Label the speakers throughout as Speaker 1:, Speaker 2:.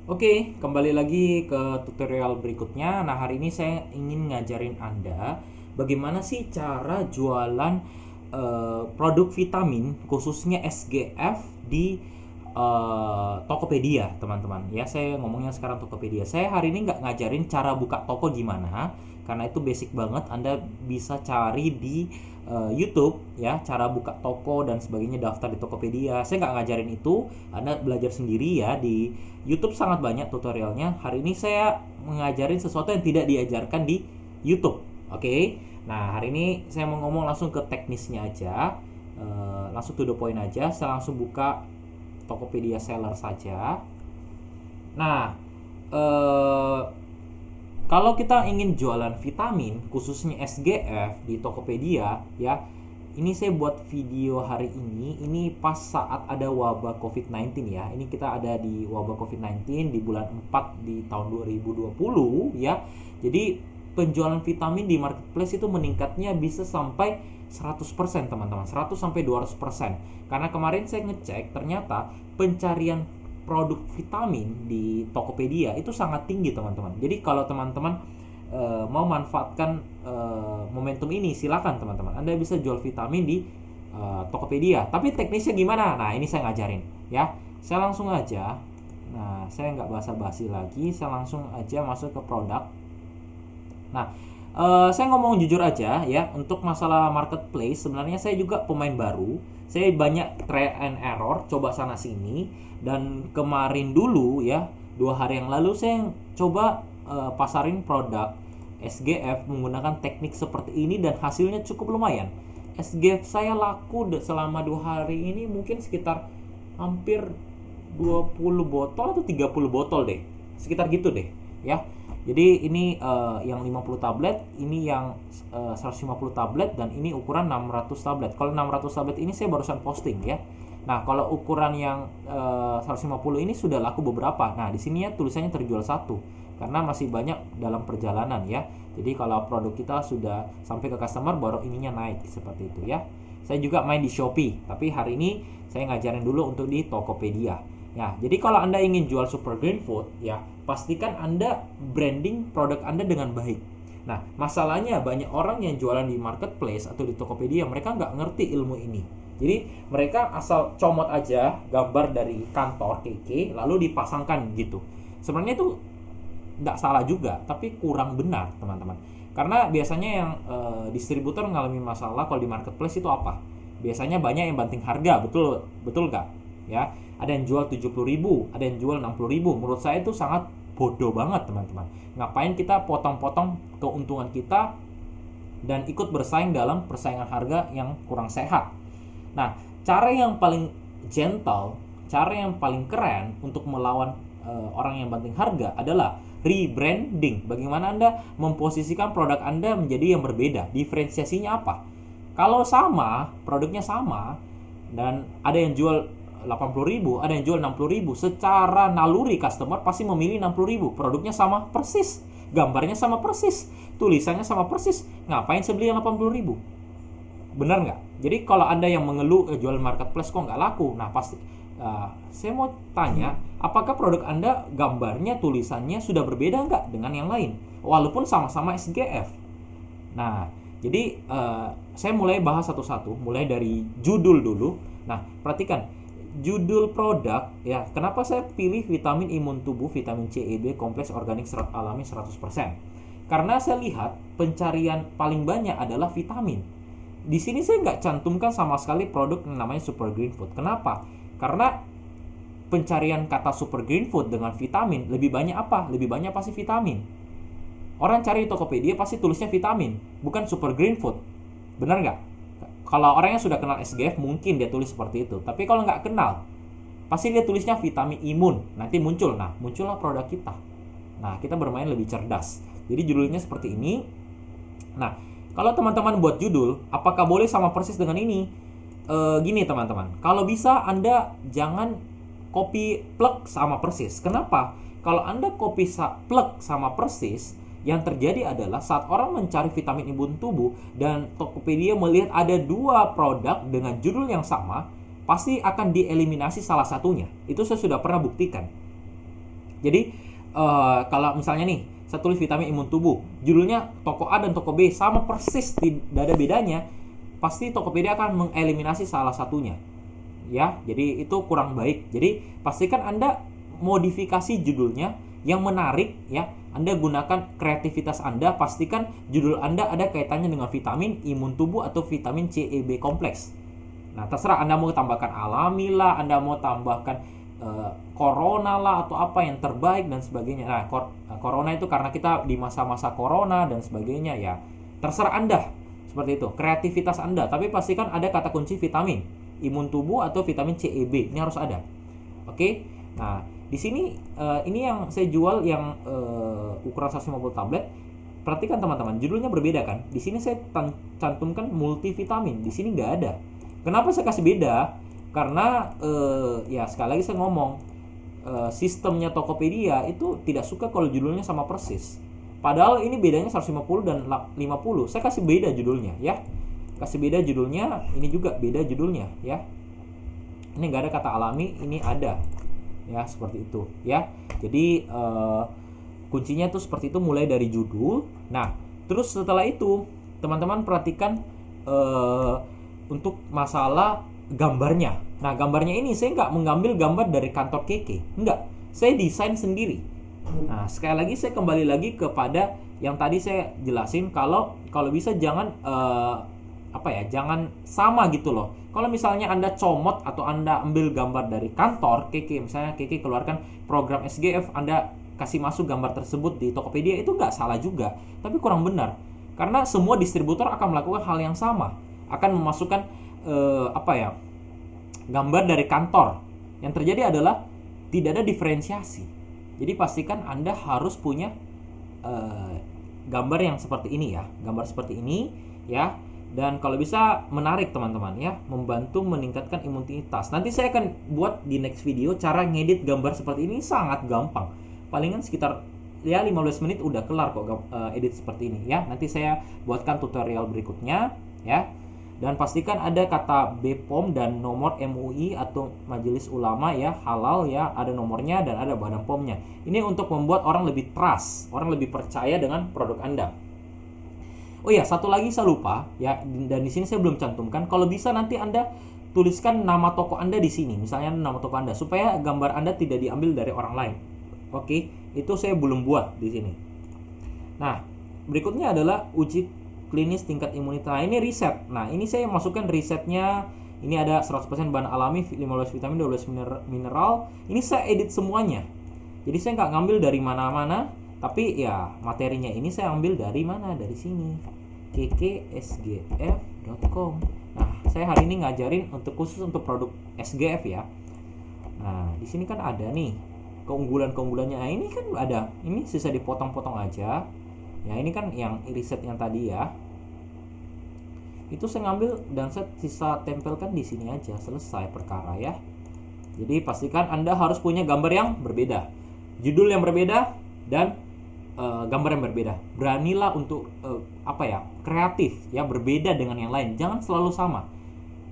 Speaker 1: Oke, kembali lagi ke tutorial berikutnya. Nah, hari ini saya ingin ngajarin Anda bagaimana sih cara jualan produk vitamin, khususnya SGF di Tokopedia, teman-teman. Ya, saya ngomongnya sekarang Tokopedia. Saya hari ini nggak ngajarin cara buka toko gimana, karena itu basic banget. Anda bisa cari di YouTube ya, cara buka toko dan sebagainya, daftar di Tokopedia. Saya nggak ngajarin itu, Anda belajar sendiri ya. Di YouTube sangat banyak tutorialnya. Hari ini saya mengajarin sesuatu yang tidak diajarkan di YouTube. Oke. Nah, hari ini saya mau ngomong langsung ke teknisnya aja. Langsung to the point aja. Saya langsung buka Tokopedia Seller saja. Nah, eh, kalau kita ingin jualan vitamin, khususnya SGF di Tokopedia, ya, ini saya buat video hari ini pas saat ada wabah COVID-19 ya. Ini kita ada di wabah COVID-19 di bulan 4 di tahun 2020 ya. Jadi penjualan vitamin di marketplace itu meningkatnya bisa sampai 100% teman-teman, 100 sampai 200%. Karena kemarin saya ngecek ternyata pencarian produk vitamin di Tokopedia itu sangat tinggi teman-teman. Jadi kalau teman-teman mau manfaatkan momentum ini, silakan teman-teman. Anda bisa jual vitamin di Tokopedia. Tapi teknisnya gimana? Nah, ini saya ngajarin ya. Saya langsung aja. Nah, saya nggak basa-basi lagi. Saya langsung aja masuk ke produk. Nah, saya ngomong jujur aja ya, untuk masalah marketplace sebenarnya saya juga pemain baru. Saya banyak try and error, coba sana sini, dan kemarin dulu ya, 2 hari yang lalu saya coba pasarin produk SGF menggunakan teknik seperti ini dan hasilnya cukup lumayan. SGF saya laku selama 2 hari ini mungkin sekitar hampir 20 botol atau 30 botol deh, sekitar gitu deh ya. Jadi ini yang 50 tablet, ini yang 150 tablet, dan ini ukuran 600 tablet. Kalau 600 tablet ini saya barusan posting ya. Nah, kalau ukuran yang 150 ini sudah laku beberapa. Nah, di sini ya tulisannya terjual satu karena masih banyak dalam perjalanan ya. Jadi kalau produk kita sudah sampai ke customer baru ininya naik seperti itu ya. Saya juga main di Shopee, tapi hari ini saya ngajarin dulu untuk di Tokopedia. Ya, jadi kalau Anda ingin jual Super Green Food, ya pastikan Anda branding produk Anda dengan baik. Nah, masalahnya banyak orang yang jualan di marketplace atau di Tokopedia, mereka nggak ngerti ilmu ini. Jadi mereka asal comot aja gambar dari kantor KK, lalu dipasangkan gitu. Sebenarnya itu nggak salah juga, tapi kurang benar teman-teman. Karena biasanya yang distributor mengalami masalah kalau di marketplace itu apa? Biasanya banyak yang banting harga, betul betul nggak? Ya, ada yang jual 70.000, ada yang jual 60.000. Menurut saya itu sangat bodoh banget teman-teman. Ngapain kita potong-potong keuntungan kita dan ikut bersaing dalam persaingan harga yang kurang sehat. Nah, cara yang paling gentle, cara yang paling keren untuk melawan orang yang banting harga adalah rebranding. Bagaimana Anda memposisikan produk Anda menjadi yang berbeda? Diferensiasinya apa? Kalau sama, produknya sama, dan ada yang jual 80.000, ada yang jual 60.000, secara naluri customer pasti memilih 60.000. Produknya sama persis, gambarnya sama persis, tulisannya sama persis. Ngapain saya beli yang 80.000? Benar nggak? Jadi kalau Anda yang mengeluh jual marketplace kok nggak laku, nah pasti saya mau tanya, apakah produk Anda gambarnya, tulisannya sudah berbeda nggak dengan yang lain? Walaupun sama-sama SGF. Nah, jadi saya mulai bahas satu-satu, mulai dari judul dulu. Nah, perhatikan judul produk ya. Kenapa saya pilih vitamin imun tubuh, vitamin C, E, B, kompleks organik serat alami 100%? Karena saya lihat pencarian paling banyak adalah vitamin. Di sini saya nggak cantumkan sama sekali produk yang namanya Super Green Food. Kenapa? Karena pencarian kata Super Green Food dengan vitamin lebih banyak apa? Lebih banyak pasti vitamin. Orang cari di Tokopedia pasti tulisnya vitamin, bukan Super Green Food. Benar nggak? Kalau orangnya sudah kenal SGF mungkin dia tulis seperti itu. Tapi kalau nggak kenal, pasti dia tulisnya vitamin imun. Nanti muncul, nah muncullah produk kita. Nah, kita bermain lebih cerdas. Jadi judulnya seperti ini. Nah, kalau teman-teman buat judul, apakah boleh sama persis dengan ini? Gini teman-teman, kalau bisa Anda jangan copy plug sama persis. Kenapa? Kalau Anda copy plug sama persis, yang terjadi adalah saat orang mencari vitamin imun tubuh dan Tokopedia melihat ada 2 produk dengan judul yang sama, pasti akan dieliminasi salah satunya. Itu saya sudah pernah buktikan. Jadi kalau misalnya nih saya tulis vitamin imun tubuh, judulnya toko A dan toko B sama persis, tidak ada bedanya, pasti Tokopedia akan mengeliminasi salah satunya. Ya, jadi itu kurang baik. Jadi pastikan Anda modifikasi judulnya yang menarik ya. Anda gunakan kreativitas Anda, pastikan judul Anda ada kaitannya dengan vitamin imun tubuh atau vitamin C, E, B kompleks. Nah, terserah Anda mau tambahkan alami lah, Anda mau tambahkan corona lah atau apa yang terbaik dan sebagainya. Nah, corona itu karena kita di masa-masa corona dan sebagainya ya. Terserah Anda. Seperti itu, kreativitas Anda. Tapi pastikan ada kata kunci vitamin imun tubuh atau vitamin C, E, B. Ini harus ada. Oke. Nah, di sini ini yang saya jual yang ukuran 150 tablet. Perhatikan teman-teman, judulnya berbeda kan? Di sini saya cantumkan multivitamin, di sini nggak ada. Kenapa saya kasih beda? Karena ya sekali lagi saya ngomong, sistemnya Tokopedia itu tidak suka kalau judulnya sama persis. Padahal ini bedanya 150 dan 50. Saya kasih beda judulnya ya. Kasih beda judulnya, ini juga beda judulnya ya. Ini nggak ada kata alami, ini ada. Ya, seperti itu ya. Jadi kuncinya tuh seperti itu, mulai dari judul. Nah, terus setelah itu teman-teman perhatikan untuk masalah gambarnya. Nah, gambarnya ini saya nggak mengambil gambar dari kantor Keke, enggak. Saya desain sendiri. Nah, sekali lagi saya kembali lagi kepada yang tadi saya jelasin, kalau bisa jangan jangan sama gitu loh. Kalau misalnya Anda comot atau Anda ambil gambar dari kantor Keke, misalnya Keke keluarkan program SGF, Anda kasih masuk gambar tersebut di Tokopedia, itu nggak salah juga, tapi kurang benar. Karena semua distributor akan melakukan hal yang sama, akan memasukkan gambar dari kantor. Yang terjadi adalah tidak ada diferensiasi. Jadi pastikan Anda harus punya gambar yang seperti ini ya, gambar seperti ini ya. Dan kalau bisa menarik teman-teman ya, membantu meningkatkan imunitas. Nanti saya akan buat di next video cara ngedit gambar seperti ini, sangat gampang. Palingan sekitar ya 15 menit udah kelar kok edit seperti ini ya. Nanti saya buatkan tutorial berikutnya ya. Dan pastikan ada kata BPOM dan nomor MUI atau Majelis Ulama ya, halal ya, ada nomornya dan ada Badan POM-nya. Ini untuk membuat orang lebih trust, orang lebih percaya dengan produk Anda. Oh ya, satu lagi saya lupa ya, dan di sini saya belum cantumkan. Kalau bisa nanti Anda tuliskan nama toko Anda di sini, misalnya nama toko Anda, supaya gambar Anda tidak diambil dari orang lain. Oke, itu saya belum buat di sini. Nah, berikutnya adalah uji klinis tingkat imunitas. Nah, ini riset. Nah, ini saya masukkan risetnya. Ini ada 100% bahan alami, 15 vitamin, 12 mineral. Ini saya edit semuanya. Jadi saya nggak ngambil dari mana-mana, tapi ya materinya ini saya ambil dari mana? Dari sini. keksgf.com. Nah, saya hari ini ngajarin khusus untuk produk SGF ya. Nah, di sini kan ada nih keunggulan-keunggulannya. Nah, ini kan ada. Ini sisa dipotong-potong aja. Ya, ini kan yang riset yang tadi ya. Itu saya ngambil dan saya sisa tempelkan di sini aja, selesai perkara ya. Jadi pastikan Anda harus punya gambar yang berbeda, judul yang berbeda, dan gambar yang berbeda. Beranilah untuk kreatif ya, berbeda dengan yang lain. Jangan selalu sama.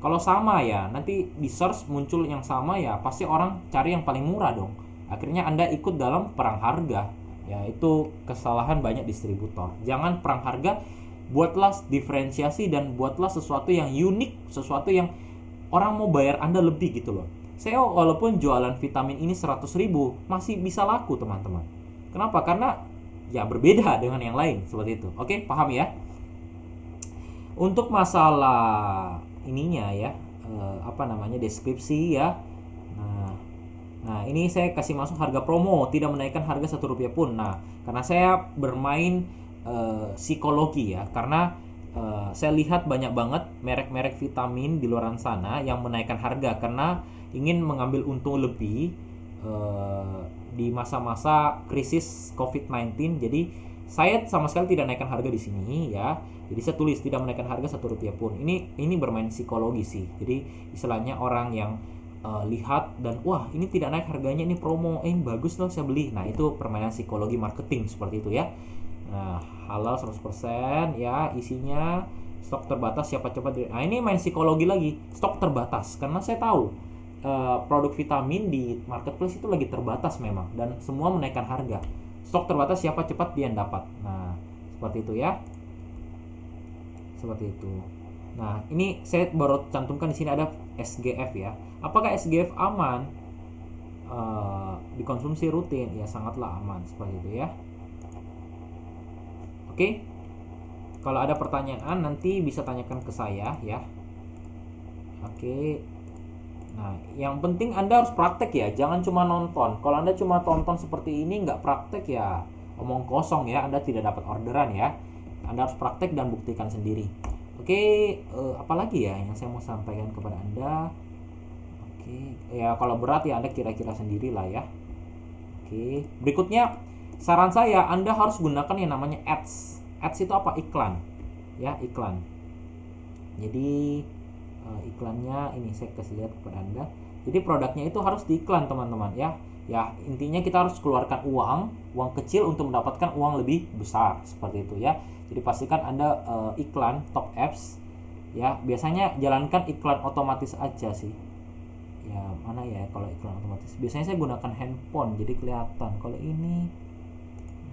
Speaker 1: Kalau sama ya nanti di search muncul yang sama ya, pasti orang cari yang paling murah dong. Akhirnya Anda ikut dalam perang harga. Ya, itu kesalahan banyak distributor. Jangan perang harga, buatlah diferensiasi dan buatlah sesuatu yang unik, sesuatu yang orang mau bayar Anda lebih gitu loh. Saya walaupun jualan vitamin ini 100.000 masih bisa laku teman-teman. Kenapa? Karena ya berbeda dengan yang lain, seperti itu. Oke, paham ya? Untuk masalah ininya ya, deskripsi ya. Nah, ini saya kasih masuk harga promo, tidak menaikkan harga Rp1 pun. Nah, karena saya bermain psikologi ya, karena saya lihat banyak banget merek-merek vitamin di luar sana yang menaikkan harga karena ingin mengambil untung lebih di masa-masa krisis COVID-19. Jadi saya sama sekali tidak naikkan harga di sini ya. Jadi saya tulis tidak menaikkan harga Rp1 pun. Ini bermain psikologi sih. Jadi istilahnya orang yang lihat dan wah ini tidak naik harganya, ini promo, bagus loh saya beli. Nah, itu permainan psikologi marketing seperti itu ya. Nah, halal 100% ya, isinya stok terbatas, siapa cepat. Nah, ini main psikologi lagi, stok terbatas, karena saya tahu produk vitamin di marketplace itu lagi terbatas memang, dan semua menaikkan harga. Stok terbatas, siapa cepat dia yang dapat. Nah, seperti itu ya. Seperti itu. Nah, ini saya baru cantumkan di sini ada SGF ya. Apakah SGF aman dikonsumsi rutin? Ya, sangatlah aman seperti itu ya. Oke. Kalau ada pertanyaan nanti bisa tanyakan ke saya ya. Oke. Nah, yang penting Anda harus praktek ya, jangan cuma nonton. Kalau Anda cuma tonton seperti ini nggak praktek ya omong kosong ya, Anda tidak dapat orderan ya. Anda harus praktek dan buktikan sendiri. Oke, apalagi ya yang saya mau sampaikan kepada Anda? Oke, ya kalau berat ya Anda kira-kira sendiri lah ya. Oke, berikutnya saran saya Anda harus gunakan yang namanya ads. Ads itu apa? Iklan. Ya, iklan. Jadi iklannya ini saya kasih lihat kepada Anda. Jadi produknya itu harus diiklan teman-teman ya. Ya, intinya kita harus keluarkan uang kecil untuk mendapatkan uang lebih besar seperti itu ya. Jadi pastikan Anda iklan top apps ya. Biasanya jalankan iklan otomatis aja sih. Ya, mana ya kalau iklan otomatis? Biasanya saya gunakan handphone jadi kelihatan. Kalau ini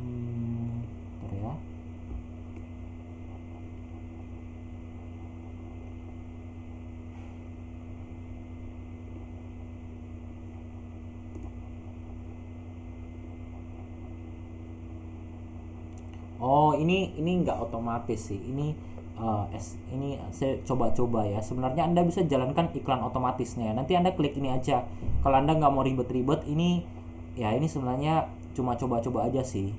Speaker 1: bentar ya. Oh, ini nggak otomatis sih. Ini saya coba-coba ya. Sebenarnya Anda bisa jalankan iklan otomatisnya. Nanti Anda klik ini aja. Kalau Anda nggak mau ribet-ribet, ini sebenarnya cuma coba-coba aja sih.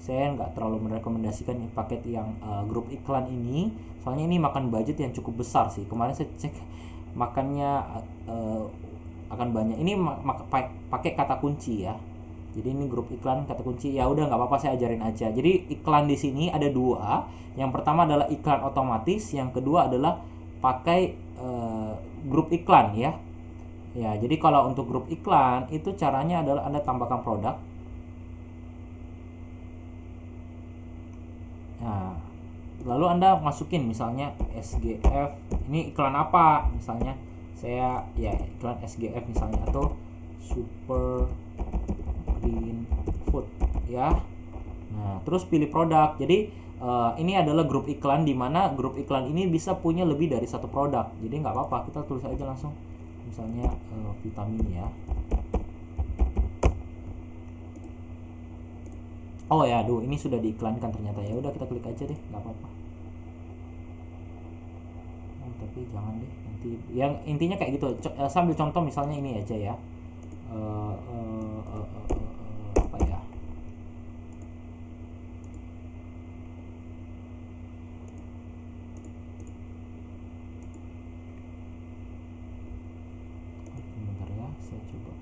Speaker 1: Saya nggak terlalu merekomendasikan paket yang grup iklan ini. Soalnya ini makan budget yang cukup besar sih. Kemarin saya cek makannya akan banyak. Ini pakai kata kunci ya. Jadi ini grup iklan kata kunci. Ya udah nggak apa-apa, saya ajarin aja. Jadi iklan di sini ada dua. Yang pertama adalah iklan otomatis, yang kedua adalah pakai grup iklan ya. Ya, jadi kalau untuk grup iklan itu caranya adalah Anda tambahkan produk. Nah, lalu Anda masukin misalnya SGF. Ini iklan apa? Misalnya saya ya iklan SGF misalnya, atau Super Green Food ya. Nah, terus pilih produk. Jadi ini adalah grup iklan, di mana grup iklan ini bisa punya lebih dari satu produk. Jadi nggak apa-apa, kita tulis aja langsung misalnya vitamin ya. Oh ya, aduh ini sudah diiklankan ternyata. Ya udah kita klik aja deh, nggak apa-apa. Oh, tapi jangan deh nanti. Yang intinya kayak gitu. Sambil contoh misalnya ini aja ya. Apa ya? Bentar ya, saya coba.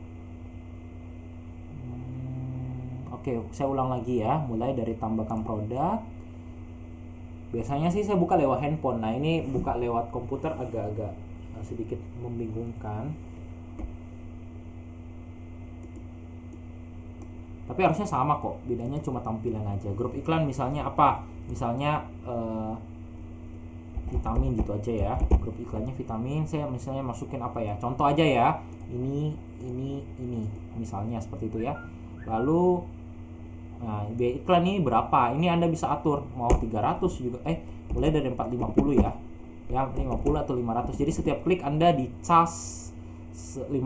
Speaker 1: Oke, saya ulang lagi ya. Mulai dari tambahkan produk. Biasanya sih saya buka lewat handphone. Nah, ini buka lewat komputer agak-agak sedikit membingungkan. Tapi harusnya sama kok, bedanya cuma tampilan aja. Grup iklan misalnya apa? Misalnya vitamin gitu aja ya. Grup iklannya vitamin, saya misalnya masukin apa ya? Contoh aja ya. Ini misalnya seperti itu ya. Lalu biaya iklan ini berapa? Ini Anda bisa atur mau 300 juga. Mulai dari 450 ya. Ya 50 atau 500. Jadi setiap klik Anda dicas 500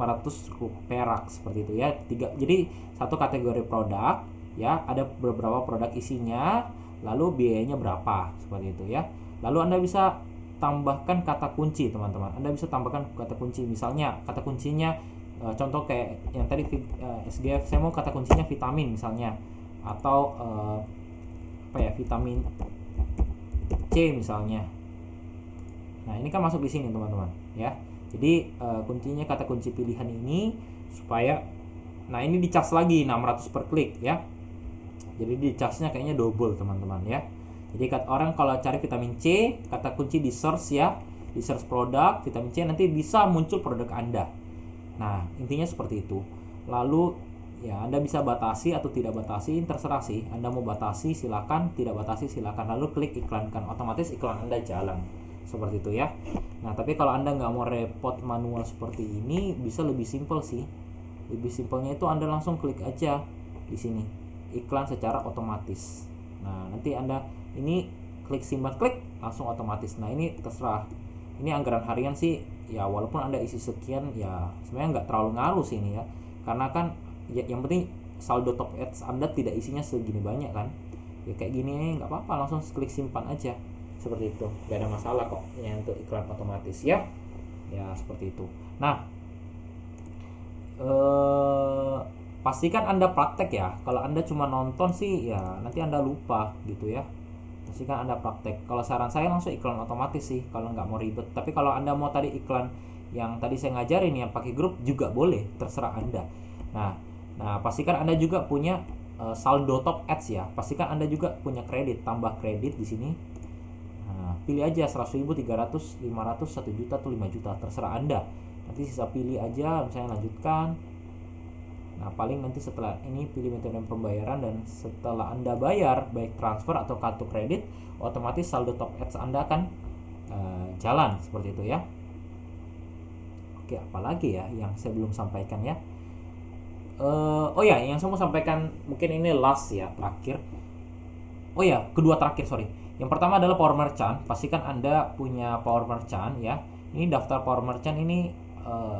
Speaker 1: perak seperti itu ya. Jadi satu kategori produk ya, ada beberapa produk isinya, lalu biayanya berapa seperti itu ya. Lalu Anda bisa tambahkan kata kunci teman-teman. Anda bisa tambahkan kata kunci, misalnya kata kuncinya contoh kayak yang tadi SGF, saya mau kata kuncinya vitamin misalnya, atau vitamin C misalnya. Nah, ini kan masuk di sini teman-teman ya. Jadi kuncinya kata kunci pilihan ini supaya, nah ini dicas lagi 600 per klik ya. Jadi dicasnya kayaknya double teman-teman ya. Jadi orang kalau cari vitamin C, kata kunci di search ya, di search produk vitamin C, nanti bisa muncul produk Anda. Nah, intinya seperti itu. Lalu ya Anda bisa batasi atau tidak batasi, terserah sih. Anda mau batasi silakan, tidak batasi silakan. Lalu klik iklankan, otomatis iklan Anda jalan. Seperti itu ya. Nah, tapi kalau Anda nggak mau repot manual seperti ini, bisa lebih simpel sih. Lebih simpelnya itu Anda langsung klik aja di sini, iklan secara otomatis. Nah, nanti Anda ini klik simpan, klik langsung otomatis. Nah, ini terserah. Ini anggaran harian sih, ya walaupun Anda isi sekian, ya sebenarnya nggak terlalu ngaruh sih ini ya. Karena kan ya, yang penting saldo top ads Anda tidak isinya segini banyak kan. Ya kayak gini nggak apa-apa, langsung klik simpan aja. Seperti itu, gak ada masalah kok ya untuk iklan otomatis ya. Ya seperti itu. Nah, pastikan Anda praktek ya. Kalau Anda cuma nonton sih ya nanti Anda lupa gitu ya. Pastikan Anda praktek. Kalau saran saya langsung iklan otomatis sih kalau nggak mau ribet. Tapi kalau Anda mau tadi iklan yang tadi saya ngajarin yang pakai grup juga boleh, terserah Anda. Nah, pastikan Anda juga punya saldo top ads ya. Pastikan Anda juga punya kredit, tambah kredit di sini. Nah, pilih aja 100.000, 300, 500, 1 juta atau 5 juta, terserah Anda. Nanti sisa pilih aja, misalnya lanjutkan. Nah, paling nanti setelah ini pilih metode pembayaran, dan setelah Anda bayar baik transfer atau kartu kredit, otomatis saldo top ads Anda akan jalan seperti itu ya. Oke, apalagi ya yang saya belum sampaikan ya. Oh ya, yang saya mau sampaikan mungkin ini last ya, terakhir. Oh ya, kedua terakhir, sorry. Yang pertama adalah Power Merchant. Pastikan Anda punya Power Merchant ya. Ini daftar Power Merchant ini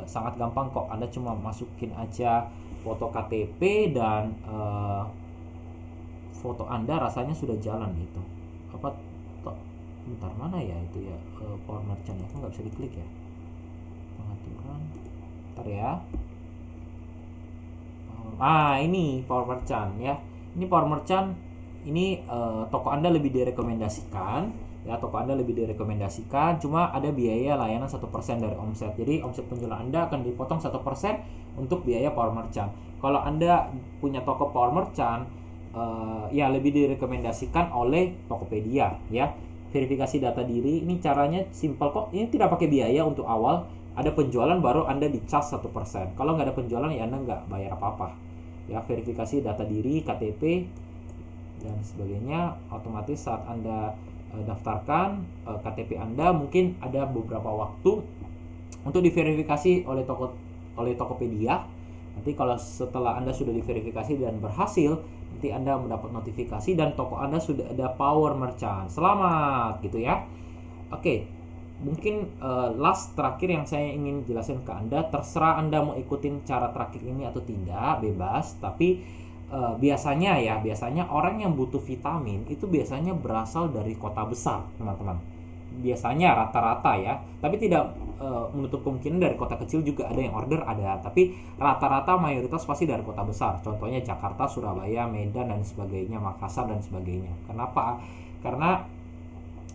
Speaker 1: sangat gampang kok. Anda cuma masukin aja foto KTP dan foto Anda, rasanya sudah jalan gitu. Apa bentar, mana ya itu ya, Power Merchant ya, nggak bisa diklik ya, pengaturan, bentar ya. Ini Power Merchant ya. Ini Power Merchant ini toko Anda lebih direkomendasikan ya, toko Anda lebih direkomendasikan, cuma ada biaya layanan 1% dari omset. Jadi omset penjualan Anda akan dipotong 1% untuk biaya Power Merchant. Kalau Anda punya toko Power Merchant, ya lebih direkomendasikan oleh Tokopedia ya. Verifikasi data diri ini caranya simpel kok. Ini tidak pakai biaya untuk awal. Ada penjualan baru Anda dicas 1%. Kalau nggak ada penjualan ya Anda nggak bayar apa-apa. Ya, verifikasi data diri, KTP dan sebagainya, otomatis saat Anda daftarkan KTP Anda, mungkin ada beberapa waktu untuk diverifikasi oleh Tokopedia. Nanti kalau setelah Anda sudah diverifikasi dan berhasil, nanti Anda mendapat notifikasi dan toko Anda sudah ada Power Merchant. Selamat gitu ya. Oke, mungkin last terakhir yang saya ingin jelasin ke Anda, terserah Anda mau ikutin cara terakhir ini atau tidak, bebas. Tapi biasanya orang yang butuh vitamin itu biasanya berasal dari kota besar, teman-teman. Biasanya rata-rata ya, tapi tidak menutup kemungkinan dari kota kecil juga ada yang order, ada. Tapi rata-rata mayoritas pasti dari kota besar. Contohnya Jakarta, Surabaya, Medan dan sebagainya, Makassar dan sebagainya. Kenapa? Karena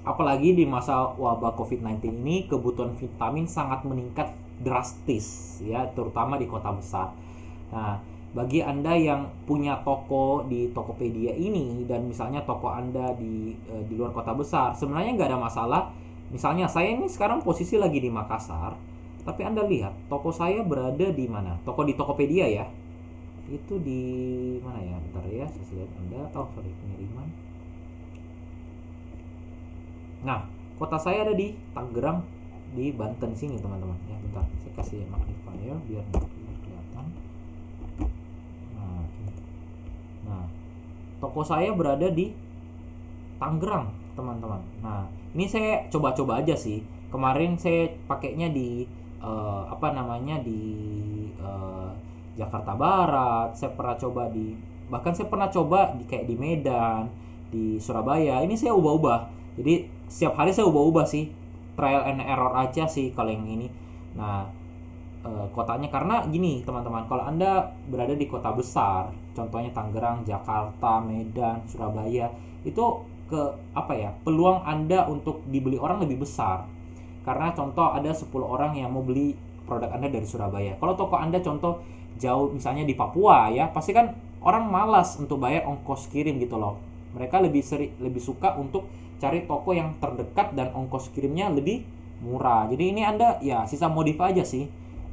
Speaker 1: apalagi di masa wabah COVID-19 ini, kebutuhan vitamin sangat meningkat drastis ya, terutama di kota besar. Nah, bagi Anda yang punya toko di Tokopedia ini dan misalnya toko Anda di luar kota besar, sebenarnya nggak ada masalah. Misalnya saya ini sekarang posisi lagi di Makassar, tapi Anda lihat toko saya berada di mana? Toko di Tokopedia ya. Itu di mana ya? Bentar ya, saya lihat Anda. Pengiriman. Nah, kota saya ada di Tangerang, di Banten sini, teman-teman. Ya, bentar, saya kasih magnifier biar kelihatan. Nah, toko saya berada di Tangerang, teman-teman. Nah, ini saya coba-coba aja sih. Kemarin saya pakainya di di Jakarta Barat. Bahkan saya pernah coba di kayak di Medan, di Surabaya. Ini saya ubah-ubah. Jadi setiap hari saya ubah-ubah sih. Trial and error aja sih kalau yang ini. Nah, kotanya, karena gini teman-teman, kalau Anda berada di kota besar, contohnya Tangerang, Jakarta, Medan, Surabaya, itu peluang Anda untuk dibeli orang lebih besar. Karena contoh ada 10 orang yang mau beli produk Anda dari Surabaya. Kalau toko Anda contoh jauh misalnya di Papua ya, pasti kan orang malas untuk bayar ongkos kirim gitu loh. Mereka lebih suka untuk cari toko yang terdekat dan ongkos kirimnya lebih murah. Jadi ini Anda ya sisa modif aja sih.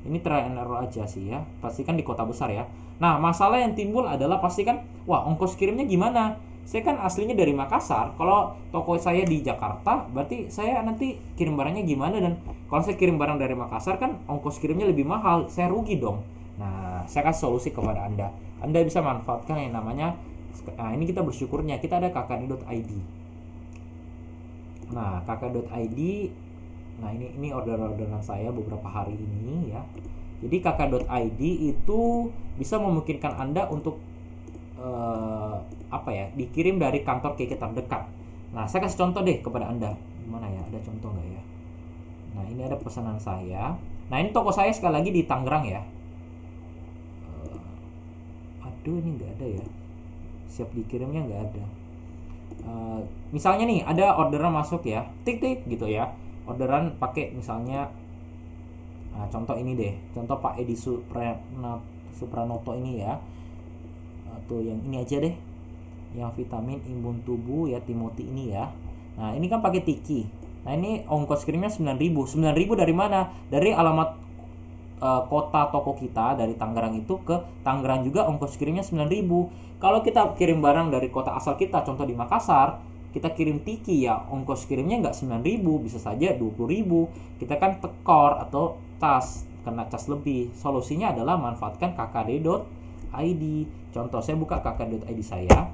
Speaker 1: Ini trial and error aja sih ya. Pastikan di kota besar ya. Nah, masalah yang timbul adalah pastikan, wah ongkos kirimnya gimana? Saya kan aslinya dari Makassar. Kalau toko saya di Jakarta, berarti saya nanti kirim barangnya gimana? Dan kalau saya kirim barang dari Makassar kan ongkos kirimnya lebih mahal, saya rugi dong. Nah, saya kasih solusi kepada Anda. Anda bisa manfaatkan yang namanya, nah ini kita bersyukurnya kita ada kkd.id. Nah, kkd.id, nah ini orderan saya beberapa hari ini ya. Jadi kkd.id itu bisa memungkinkan Anda untuk dikirim dari kantor KK terdekat. Nah, saya kasih contoh deh kepada Anda. Gimana ya? Ada contoh nggak ya? Nah, ini ada pesanan saya. Nah, ini toko saya sekali lagi di Tangerang ya. Aduh, ini nggak ada ya. Siap dikirimnya nggak ada. Misalnya nih, ada orderan masuk ya. Tik gitu ya. Orderan pakai misalnya, nah, contoh ini deh. Contoh Pak Edi Supranoto ini ya. Atau yang ini aja deh, yang vitamin imun tubuh ya, Timothy ini ya. Nah, ini kan pakai Tiki. Nah, ini ongkos kirimnya 9.000. 9.000 dari mana? Dari alamat kota toko kita dari Tangerang itu ke Tangerang juga ongkos kirimnya 9.000. Kalau kita kirim barang dari kota asal kita, contoh di Makassar, kita kirim Tiki ya, ongkos kirimnya nggak 9.000, bisa saja 20.000. Kita kan tekor atau tas, kena cas lebih. Solusinya adalah manfaatkan kkd.id. Contoh, saya buka kkd.id saya.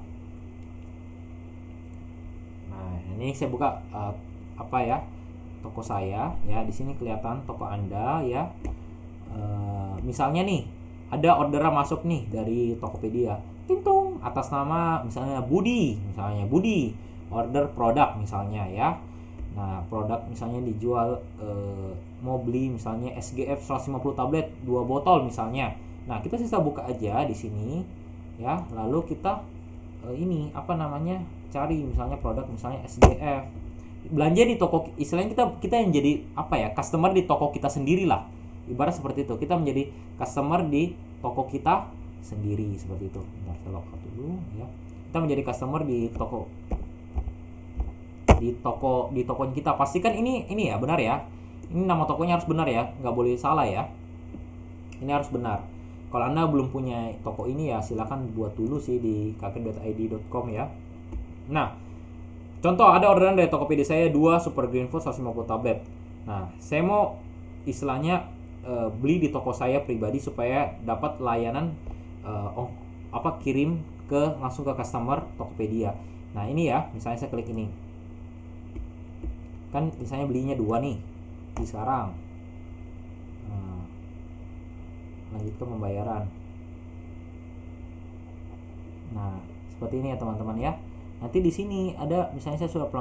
Speaker 1: Nah, ini saya buka toko saya ya. Di sini kelihatan toko Anda ya. Misalnya nih, ada orderan masuk nih dari Tokopedia. Tintung, atas nama misalnya Budi, order produk misalnya ya. Nah, produk misalnya dijual, mau beli misalnya SGF 150 tablet 2 botol misalnya. Nah, kita sisa buka aja di sini ya, lalu kita cari misalnya produk misalnya SGF, belanja di toko, istilahnya kita yang jadi customer di toko kita sendiri lah, ibarat seperti itu. Kita menjadi customer di toko kita sendiri seperti itu. Bentar, saya lock out dulu ya. Kita menjadi customer di toko kita. Pastikan ini ya benar ya, ini nama tokonya harus benar ya, nggak boleh salah ya, ini harus benar. Kalau Anda belum punya toko ini ya silakan buat dulu sih di kkd.id.com ya. Nah, contoh ada orderan dari Tokopedia saya 2 Super Green Food 150 tablet. Nah, saya mau istilahnya beli di toko saya pribadi supaya dapat layanan kirim langsung ke customer Tokopedia. Nah, ini ya, misalnya saya klik ini. Kan misalnya belinya 2 nih di sekarang. Lanjut ke pembayaran. Nah, seperti ini ya teman-teman ya. Nanti di sini ada misalnya saya sudah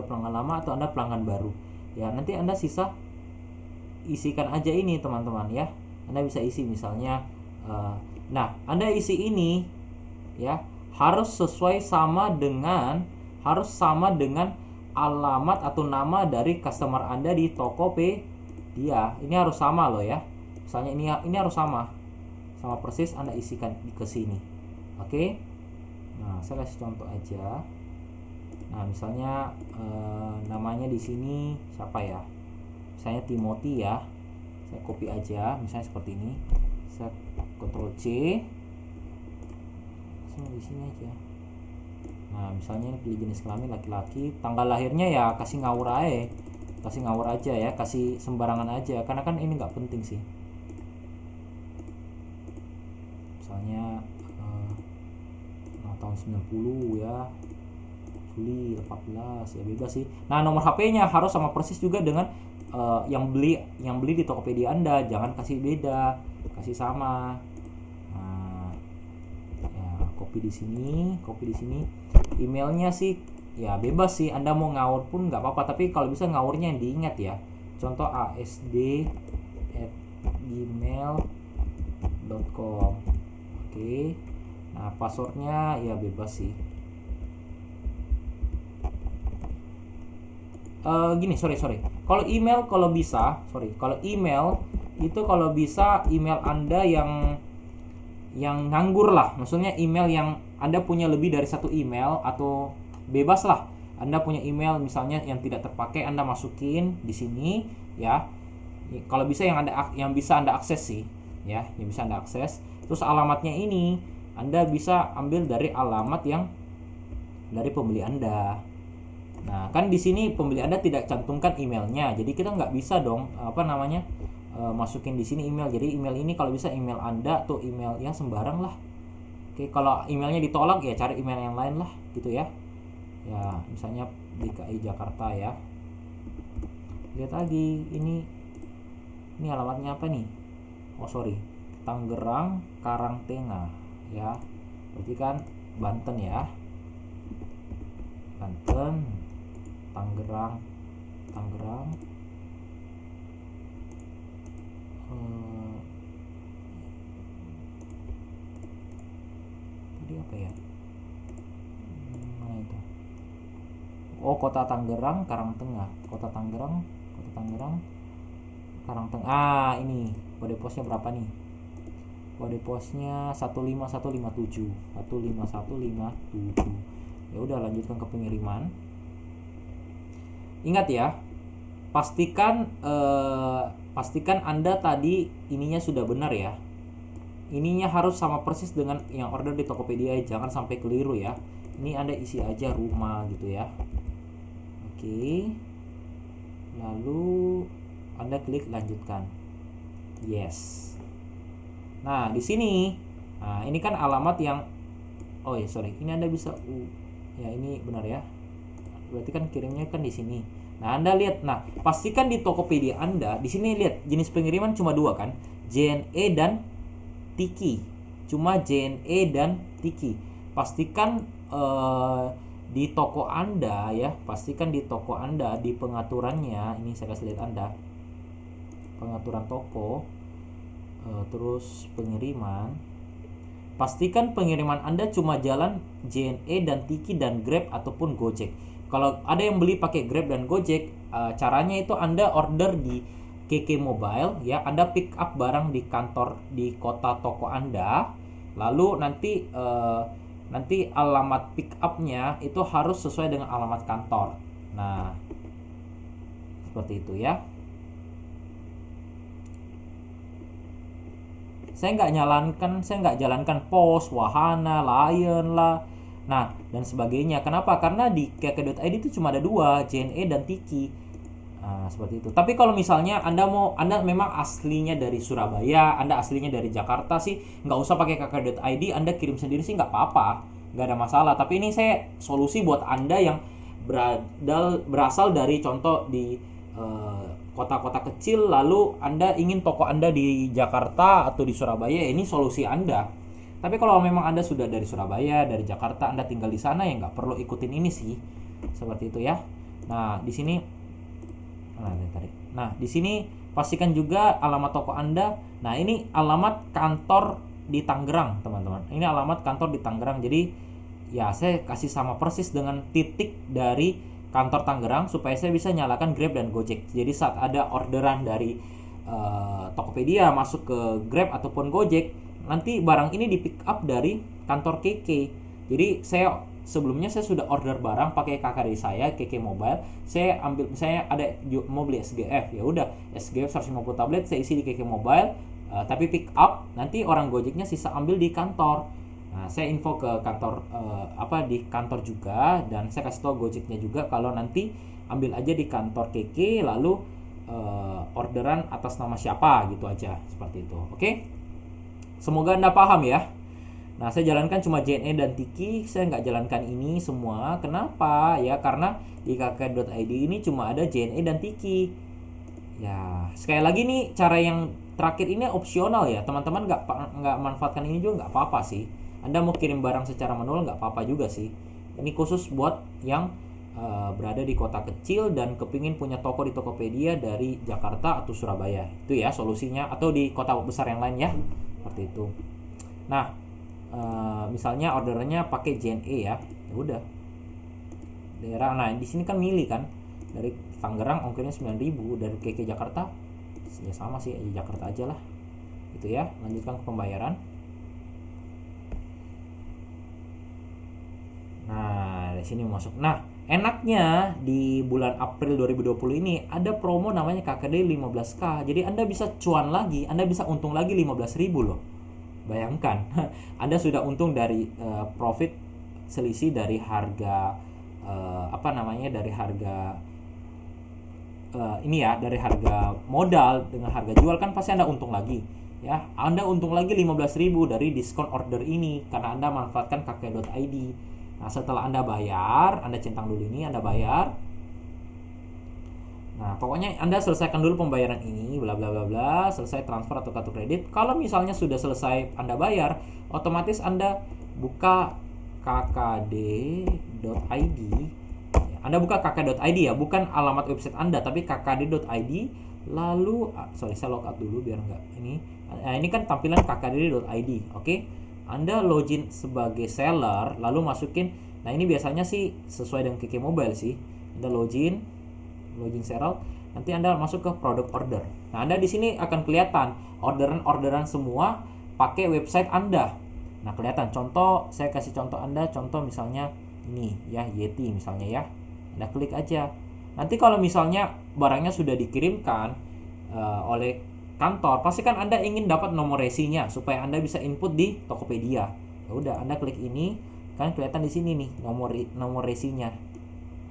Speaker 1: pelanggan lama atau Anda pelanggan baru. Ya, nanti Anda isikan aja ini teman-teman ya. Anda bisa isi misalnya Anda isi ini ya, harus sama dengan alamat atau nama dari customer Anda di Tokopedia. Ini harus sama loh ya. Misalnya ini harus sama persis, Anda isikan ke sini. Oke. Nah, saya kasih contoh aja. Nah, misalnya namanya di sini siapa ya? Misalnya Timothy ya. Saya copy aja, misalnya seperti ini. Saya Ctrl C. Saya di sini aja. Nah, misalnya pilih jenis kelamin laki-laki, tanggal lahirnya ya kasih ngawur aja ya, kasih sembarangan aja, karena kan ini nggak penting sih. Misalnya tahun 90 ya, Juli 14 ya, bebas sih. Nah, nomor HP-nya harus sama persis juga dengan yang beli di Tokopedia Anda, jangan kasih beda, kasih sama. Nah, ya, copy di sini. Emailnya sih ya bebas sih, Anda mau ngawur pun nggak apa-apa, tapi kalau bisa ngawurnya yang diingat ya. Contoh asd@gmail.com. Oke. Nah, passwordnya ya bebas sih. Sorry. Kalau email itu kalau bisa email Anda yang nganggur lah. Maksudnya email yang Anda punya lebih dari satu email, atau bebas lah. Anda punya email misalnya yang tidak terpakai, Anda masukin di sini ya. Kalau bisa yang bisa Anda akses sih ya, yang bisa Anda akses. Terus alamatnya ini Anda bisa ambil dari alamat yang dari pembeli Anda. Nah, kan di sini pembeli Anda tidak cantumkan emailnya, jadi kita nggak bisa dong masukin di sini email. Jadi email ini kalau bisa email Anda atau email ya sembarang lah. Oke, kalau emailnya ditolak ya cari email yang lain lah, gitu ya. Ya, misalnya DKI Jakarta ya. Lihat lagi, ini alamatnya apa nih? Oh sorry, Tangerang Karangtengah ya. Berarti kan Banten ya. Banten, Tangerang. Tadi apa ya? Mana itu? Oh, Kota Tangerang Karangtengah. Kota Tangerang Karangtengah. Ah, ini kode posnya berapa nih? Kode posnya 15157. 15157. Ya udah, lanjutkan ke pengiriman. Ingat ya, pastikan Anda tadi ininya sudah benar ya. Ininya harus sama persis dengan yang order di Tokopedia, jangan sampai keliru ya. Ini Anda isi aja rumah gitu ya. Oke. Lalu Anda klik lanjutkan. Yes. Nah, di sini ini kan alamat yang ini Anda bisa ya, ini benar ya. Berarti kan kirimnya kan di sini. Nah, Anda lihat. Nah, pastikan di Tokopedia Anda, di sini lihat jenis pengiriman cuma 2 kan? JNE dan Tiki. Cuma JNE dan Tiki. Pastikan di toko Anda ya, pastikan di toko Anda di pengaturannya, ini saya kasih lihat Anda. Pengaturan toko, terus pengiriman. Pastikan pengiriman Anda cuma jalan JNE dan Tiki dan Grab ataupun Gojek. Kalau ada yang beli pakai Grab dan Gojek, caranya itu Anda order di KK Mobile ya, Anda pick up barang di kantor di kota toko Anda, lalu nanti alamat pick up-nya itu harus sesuai dengan alamat kantor. Nah, seperti itu ya. Saya nggak jalankan Pos, Wahana, Lion lah, nah dan sebagainya. Kenapa? Karena di kk.id itu cuma ada 2, JNE dan Tiki. Nah, seperti itu. Tapi kalau misalnya Anda memang aslinya dari Surabaya, Anda aslinya dari Jakarta sih, nggak usah pakai kk.id, Anda kirim sendiri sih nggak apa-apa, nggak ada masalah. Tapi ini saya solusi buat Anda yang berasal dari contoh di kota-kota kecil, lalu Anda ingin toko Anda di Jakarta atau di Surabaya, ini solusi Anda. Tapi kalau memang Anda sudah dari Surabaya, dari Jakarta, Anda tinggal di sana, ya nggak perlu ikutin ini sih. Seperti itu ya. Nah, di sini di sini pastikan juga alamat toko Anda. Nah, ini alamat kantor di Tangerang, teman-teman. Ini alamat kantor di Tangerang. Jadi ya saya kasih sama persis dengan titik dari kantor Tangerang supaya saya bisa nyalakan Grab dan Gojek. Jadi saat ada orderan dari Tokopedia masuk ke Grab ataupun Gojek, nanti barang ini di pick up dari kantor KK. Jadi sebelumnya saya sudah order barang pakai KKD saya, KK Mobile. Saya ambil, misalnya mau beli SGF, ya udah SGF 150 tablet saya isi di KK Mobile, tapi pick up nanti orang Gojeknya sisa ambil di kantor. Nah, saya info ke kantor di kantor juga, dan saya kasih tahu Gojeknya juga kalau nanti ambil aja di kantor KK, lalu orderan atas nama siapa gitu aja, seperti itu. Oke? Semoga Anda paham ya. Nah, saya jalankan cuma JNE dan Tiki, saya nggak jalankan ini semua. Kenapa? Ya karena di kk.id ini cuma ada JNE dan Tiki. Ya, sekali lagi nih, cara yang terakhir ini opsional ya. Teman-teman nggak manfaatkan ini juga nggak apa-apa sih. Anda mau kirim barang secara manual nggak apa-apa juga sih. Ini khusus buat yang berada di kota kecil dan kepingin punya toko di Tokopedia dari Jakarta atau Surabaya. Itu ya solusinya, atau di kota besar yang lain ya. Seperti itu. Nah, misalnya orderannya pakai JNE ya udah daerah. Nah, di sini kan milih kan dari Tangerang ongkirnya 9.000, dari KK Jakarta ya sama sih, Jakarta aja lah. Itu ya, lanjutkan ke pembayaran. Nah, di sini masuk. Nah, enaknya di bulan April 2020 ini ada promo namanya KKD 15K. Jadi Anda bisa cuan lagi, Anda bisa untung lagi 15.000 loh. Bayangkan, Anda sudah untung dari profit selisih dari harga dari harga dari harga modal dengan harga jual, kan pasti Anda untung lagi ya. Anda untung lagi 15.000 dari diskon order ini karena Anda manfaatkan kakek.id. Nah, setelah Anda bayar, Anda centang dulu ini, Anda bayar. Nah, pokoknya Anda selesaikan dulu pembayaran ini, bla bla bla bla, selesai transfer atau kartu kredit. Kalau misalnya sudah selesai Anda bayar, otomatis Anda buka kkd.id. Anda buka kkd.id ya, bukan alamat website Anda, tapi kkd.id. Lalu, saya logout dulu biar enggak ini. Ini kan tampilan kkd.id, oke? Anda login sebagai seller, lalu masukin. Nah, ini biasanya sih sesuai dengan KK Mobile sih. Anda login seller, nanti Anda masuk ke produk order. Nah, Anda di sini akan kelihatan orderan semua pakai website Anda. Nah, kelihatan contoh, saya kasih contoh Anda, contoh misalnya ini ya, Yeti misalnya ya. Anda klik aja. Nanti kalau misalnya barangnya sudah dikirimkan oleh kantor, pasti kan Anda ingin dapat nomor resinya supaya Anda bisa input di Tokopedia. Ya udah, Anda klik ini, kan kelihatan di sini nih nomor resinya.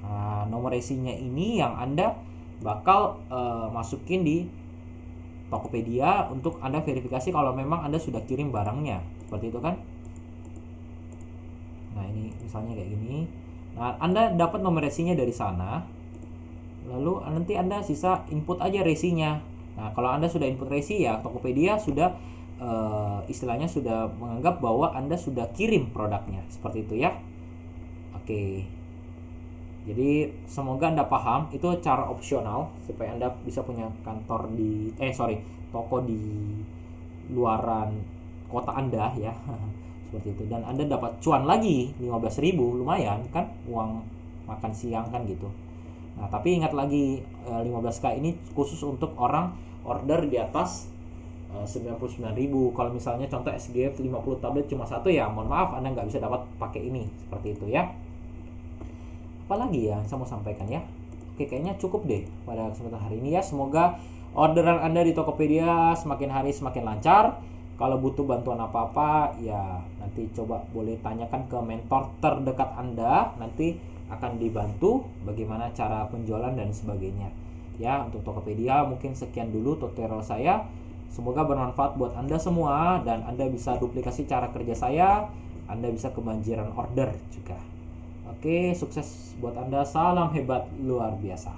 Speaker 1: Nah, nomor resinya ini yang Anda bakal masukin di Tokopedia untuk Anda verifikasi kalau memang Anda sudah kirim barangnya. Seperti itu kan? Nah, ini misalnya kayak gini. Nah, Anda dapat nomor resinya dari sana. Lalu nanti Anda sisa input aja resinya. Nah, kalau Anda sudah input resi ya, Tokopedia sudah istilahnya sudah menganggap bahwa Anda sudah kirim produknya. Seperti itu ya. Oke. Jadi semoga Anda paham, itu cara opsional supaya Anda bisa punya toko di luaran kota Anda ya. Seperti itu, dan Anda dapat cuan lagi 15.000, lumayan kan, uang makan siang kan gitu. Nah, tapi ingat lagi 15k ini khusus untuk orang order di atas 99.000. Kalau misalnya contoh SGF 50 tablet cuma satu ya, mohon maaf Anda nggak bisa dapat pakai ini. Seperti itu ya. Apalagi ya saya mau sampaikan ya. Oke, kayaknya cukup deh pada kesempatan hari ini ya. Semoga orderan Anda di Tokopedia semakin hari semakin lancar. Kalau butuh bantuan apa-apa ya nanti coba boleh tanyakan ke mentor terdekat Anda, nanti akan dibantu bagaimana cara penjualan dan sebagainya. Ya, untuk Tokopedia mungkin sekian dulu tutorial saya. Semoga bermanfaat buat Anda semua dan Anda bisa duplikasi cara kerja saya, Anda bisa kebanjiran order juga. Oke, sukses buat Anda, salam hebat luar biasa.